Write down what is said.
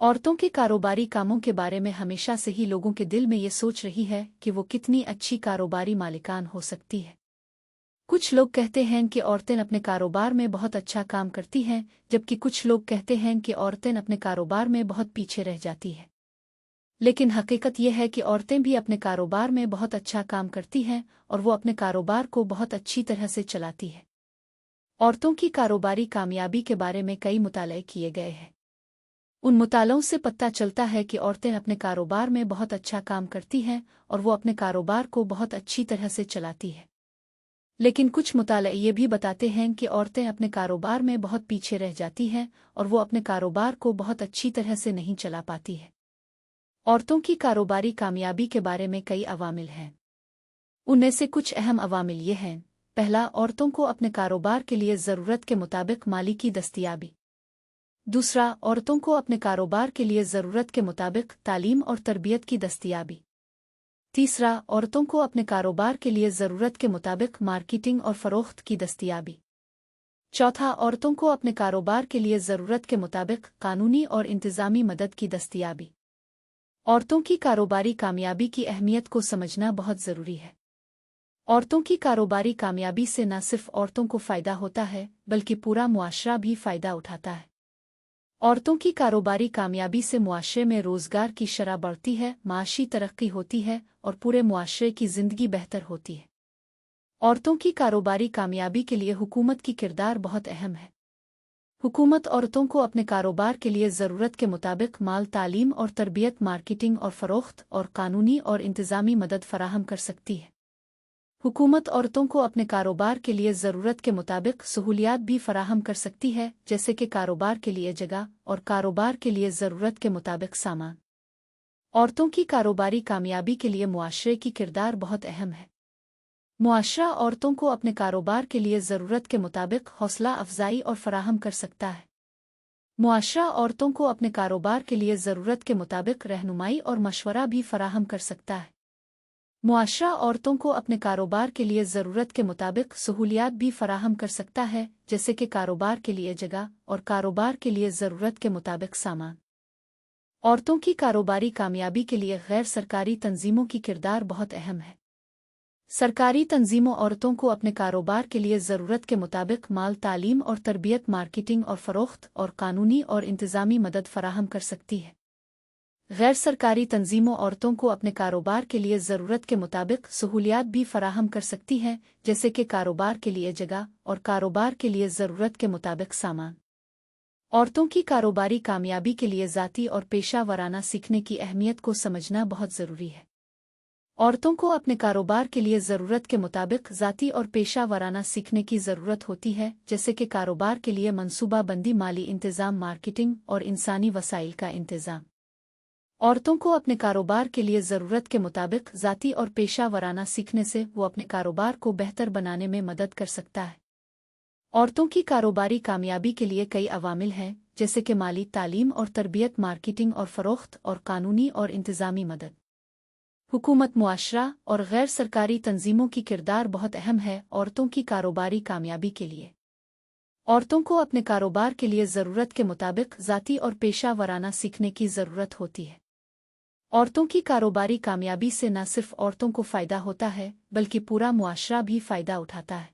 औरतों के कारोबारी कामों के बारे में हमेशा से ही लोगों के दिल में ये सोच रही है कि वो कितनी अच्छी कारोबारी मालिकान हो सकती है। कुछ लोग कहते हैं कि औरतें अपने कारोबार में बहुत अच्छा काम करती हैं, जबकि कुछ लोग कहते हैं कि औरतें अपने कारोबार में बहुत पीछे रह जाती हैं। लेकिन हकीकत यह है कि औरतें भी अपने कारोबार में बहुत अच्छा काम करती हैं और वो अपने कारोबार को बहुत अच्छी तरह से चलाती है। औरतों की कारोबारी कामयाबी के बारे में कई मुताले किए गए हैं। उन मुतालों से पता चलता है कि औरतें अपने कारोबार में बहुत अच्छा काम करती हैं और वो अपने कारोबार को बहुत अच्छी तरह से चलाती है। लेकिन कुछ मुताले ये भी बताते हैं कि औरतें अपने कारोबार में बहुत पीछे रह जाती हैं और वो अपने कारोबार को बहुत अच्छी तरह से नहीं चला पाती है। औरतों की कारोबारी कामयाबी के बारे में कई अवामिल हैं। उनमें से कुछ अहम अवामिल ये हैं। पहला, औरतों को अपने कारोबार के लिए ज़रूरत के मुताबिक माली की दस्तयाबी। दूसरा, औरतों को अपने कारोबार के लिए ज़रूरत के मुताबिक तालीम और तरबियत की दस्तयाबी। तीसरा, औरतों को अपने कारोबार के लिए ज़रूरत के मुताबिक मार्केटिंग और फ़रोख्त की दस्तयाबी। चौथा, औरतों को अपने कारोबार के लिए ज़रूरत के मुताबिक कानूनी और इंतज़ामी मदद की दस्तयाबी। औरतों की कारोबारी कामयाबी की अहमियत को समझना बहुत ज़रूरी है। औरतों की कारोबारी कामयाबी से न सिर्फ औरतों को फ़ायदा होता है, बल्कि पूरा मुआशरा भी फ़ायदा उठाता है। औरतों की कारोबारी कामयाबी से मुआशरे में रोज़गार की शरह बढ़ती है, माशी तरक्की होती है और पूरे मुआशरे की ज़िंदगी बेहतर होती है। औरतों की कारोबारी कामयाबी के लिए हुकूमत की किरदार बहुत अहम है। हुकूमत औरतों को अपने कारोबार के लिए ज़रूरत के मुताबिक माल, तालीम और तरबियत, मार्केटिंग और फ़रोख्त और कानूनी और इंतज़ामी मदद फराहम कर सकती है। हुकूमत औरतों को अपने कारोबार के लिए ज़रूरत के मुताबिक सहूलियात भी फराहम कर सकती है, जैसे कि कारोबार के लिए जगह और कारोबार के लिए ज़रूरत के मुताबिक सामान। औरतों की कारोबारी कामयाबी के लिए मुआशरे की किरदार बहुत अहम है। मुआशरा औरतों को अपने कारोबार के लिए ज़रूरत के मुताबिक हौसला अफजाई और फराहम कर सकता है। मुआशरा औरतों को अपने कारोबार के लिए ज़रूरत के मुताबिक रहनुमाई और मशवरा भी फराहम कर सकता है। मुआशरा औरतों को अपने कारोबार के लिए ज़रूरत के मुताबिक सहूलियात भी फराहम कर सकता है, जैसे कि कारोबार के लिए जगह और कारोबार के लिए ज़रूरत के मुताबिक सामान। औरतों की कारोबारी कामयाबी के लिए गैर सरकारी तंजीमों की किरदार बहुत अहम है। सरकारी तंजीमों औरतों को अपने कारोबार के लिए ज़रूरत के मुताबिक माल, तालीम और तरबियत, मार्केटिंग और फ़रोख्त और कानूनी और इंतज़ामी मदद फराहम कर सकती है। गैर सरकारी तंजीमों औरतों को अपने कारोबार के लिए ज़रूरत के मुताबिक सहूलियात भी फराहम कर सकती हैं, जैसे कि कारोबार के लिए जगह और कारोबार के लिए ज़रूरत के मुताबिक सामान। औरतों की कारोबारी कामयाबी के लिए ज़ाती और पेशा वराना सीखने की अहमियत को समझना बहुत ज़रूरी है। औरतों को अपने कारोबार के लिए ज़रूरत के मुताबिक ज़ाती और पेशा वराना सीखने की ज़रूरत होती है, जैसे कि कारोबार के लिए मनसूबा बंदी, माली इंतज़ाम, मार्केटिंग और इंसानी वसाइल का इंतज़ाम। औरतों को अपने कारोबार के लिए ज़रूरत के मुताबिक ज़ाती और पेशा वराना सीखने से वो अपने कारोबार को बेहतर बनाने में मदद कर सकता है। औरतों की कारोबारी कामयाबी के लिए कई अवामिल हैं, जैसे कि माली, तालीम और तरबियत, मार्केटिंग और फ़रोख्त और कानूनी और इंतज़ामी मदद। हुकूमत, मुआशरा और गैर सरकारी तंजीमों की किरदार बहुत अहम है औरतों की कारोबारी कामयाबी के लिए। औरतों को अपने कारोबार के लिए ज़रूरत के मुताबिक ज़ाती और पेशा वराना सीखने की ज़रूरत होती है। औरतों की कारोबारी कामयाबी से न सिर्फ औरतों को फ़ायदा होता है, बल्कि पूरा मुआशरा भी फ़ायदा उठाता है।